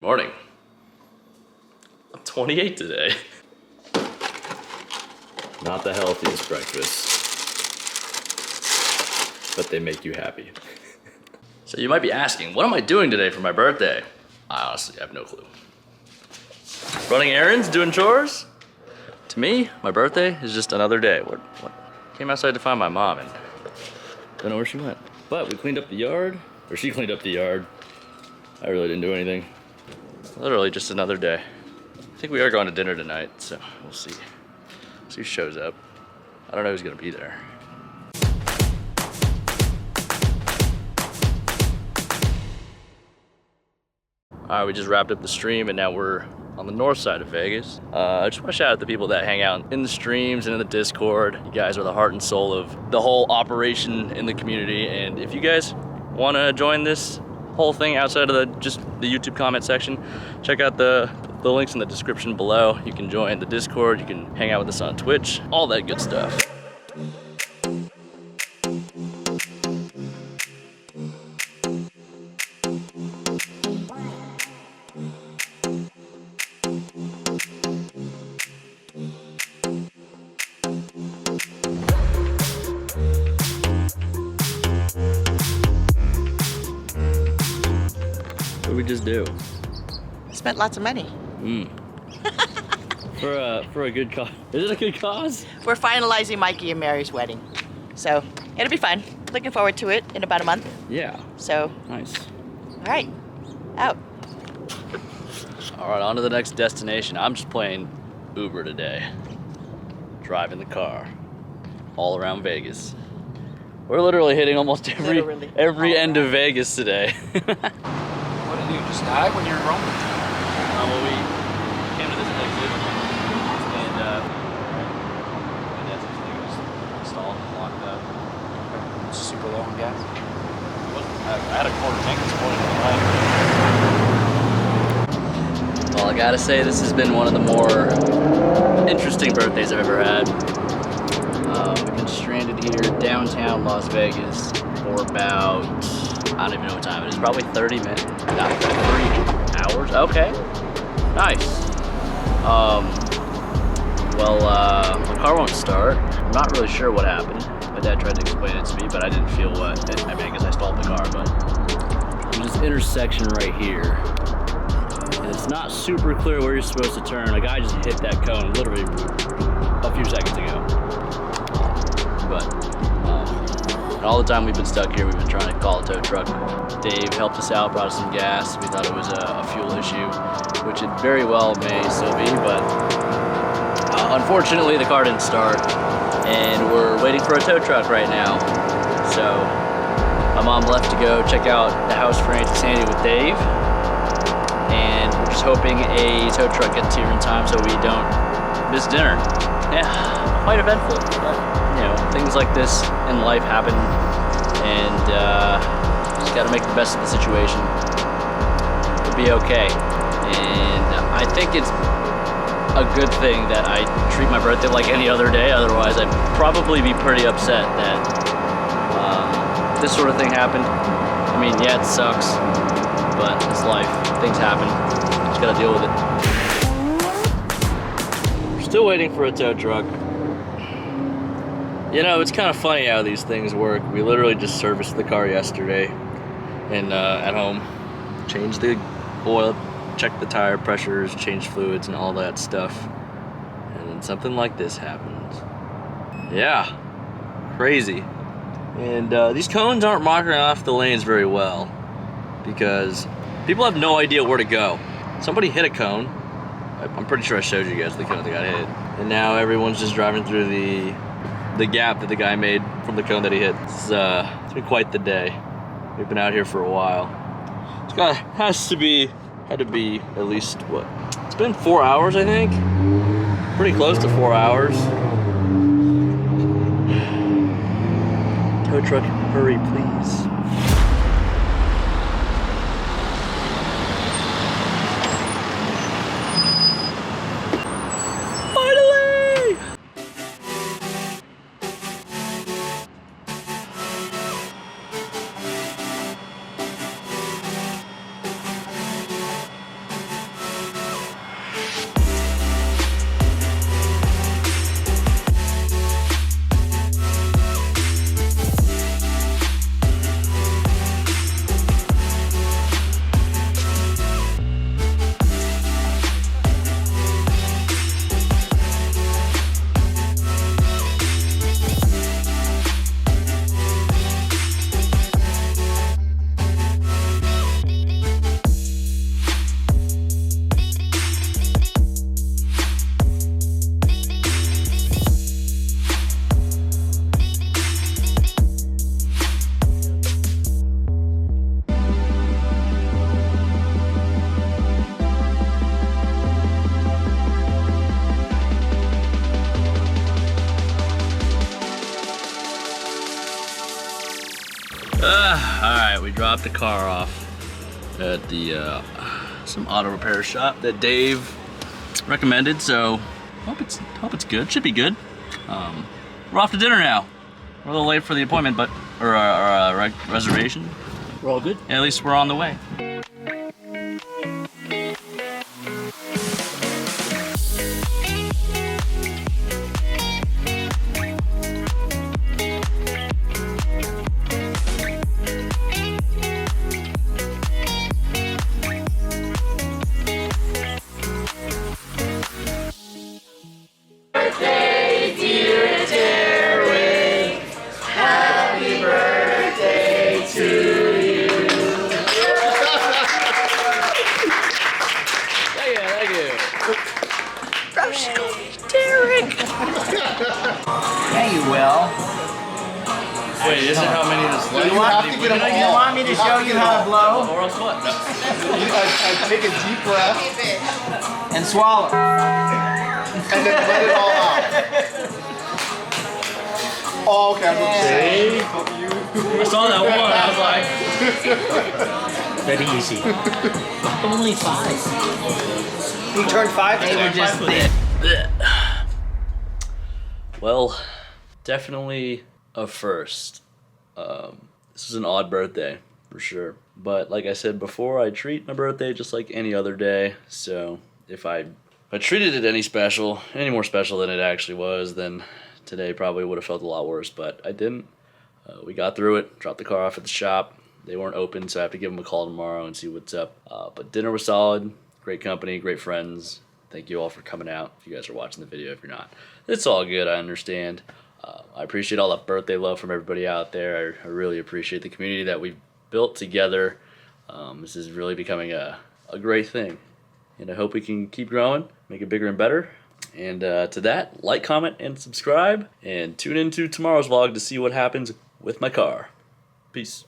Morning. I'm 28 today. Not the healthiest breakfast, but they make you happy. So you might be asking, what am I doing today for my birthday? I honestly have no clue. Running errands, doing chores? To me, my birthday is just another day. What? Came outside to find my mom and don't know where she went. But we cleaned up the yard, or she cleaned up the yard. I really didn't do anything. Literally just another day. I think we are going to dinner tonight, so we'll see. See who shows up. I don't know who's gonna be there. All right, we just wrapped up the stream and now we're on the north side of Vegas. I just want to shout out the people that hang out in the streams and in the Discord. You guys are the heart and soul of the whole operation in the community. And if you guys want to join this whole thing outside of just the YouTube comment section, check out the links in the description below. You can join the Discord, you can hang out with us on Twitch, all that good stuff. What did we just do? Spent lots of money. For a good cause. Is it a good cause? We're finalizing Mikey and Mary's wedding. So it'll be fun. Looking forward to it in about a month. Yeah. So. Nice. All right, out. All right, on to the next destination. I'm just playing Uber today. Driving the car all around Vegas. We're literally hitting almost every end of Vegas today. What did you just die when you were rolling? Well, we came to this exit and my dad's thing was stalled and locked up. Super low on gas. I had a quarter tank this morning. Well, I gotta say, this has been one of the more interesting birthdays I've ever had. We've been stranded here downtown Las Vegas for about, I don't even know what time it is, probably 30 minutes, not 3 hours, okay, nice. My car won't start. I'm not really sure what happened. My dad tried to explain it to me, but I didn't feel what, I mean, I guess I stalled the car, but there's this intersection right here. And it's not super clear where you're supposed to turn. A guy just hit that cone literally a few seconds ago. But and all the time we've been stuck here, we've been trying to call a tow truck. Dave helped us out, brought us some gas. We thought it was a fuel issue, which it very well may still be, but unfortunately the car didn't start, and we're waiting for a tow truck right now. So my mom left to go check out the house for Auntie Sandy with Dave, and we're just hoping a tow truck gets here in time so we don't miss dinner. Yeah, quite eventful, but you know, things like this in life happen, and just gotta make the best of the situation. We'll be okay. And I think it's a good thing that I treat my birthday like any other day, otherwise I'd probably be pretty upset that this sort of thing happened. I mean, yeah, it sucks, but it's life. Things happen. Just gotta deal with it. We're still waiting for a tow truck. You know, it's kind of funny how these things work. We literally just serviced the car yesterday and at home, changed the oil, checked the tire pressures, changed fluids and all that stuff. And then something like this happens. Yeah, crazy. And these cones aren't marking off the lanes very well because people have no idea where to go. Somebody hit a cone. I'm pretty sure I showed you guys the cone that got hit. And now everyone's just driving through the gap that the guy made from the cone that he hit. It's been quite the day. We've been out here for a while. Had to be at least, what? It's been 4 hours, I think. Pretty close to 4 hours. Tow truck, hurry, please. dropped the car off at the some auto repair shop that Dave recommended, so hope it's good. Should be good. We're off to dinner now. We're a little late for the appointment, but or our reservation. We're all good. Yeah, at least we're on the way. Darren! Yeah, you will. Wait, isn't how many this left? You want me to show you how to blow? Or else what? I take a deep breath And swallow. and then let it all out. Oh, okay. I saw that one. I was like, Very easy. Only 5. You turned 5. They were just there. well, definitely a first. This is an odd birthday for sure. But like I said before, I treat my birthday just like any other day. So if I treated it any more special than it actually was, then today probably would have felt a lot worse. But I didn't. We got through it. Dropped the car off at the shop. They weren't open, so I have to give them a call tomorrow and see what's up. But dinner was solid. Great company, great friends. Thank you all for coming out. If you guys are watching the video, if you're not, it's all good. I understand. I appreciate all that birthday love from everybody out there. I really appreciate the community that we've built together. This is really becoming a great thing. And I hope we can keep growing, make it bigger and better. And to that, like, comment, and subscribe. And tune into tomorrow's vlog to see what happens with my car. Peace.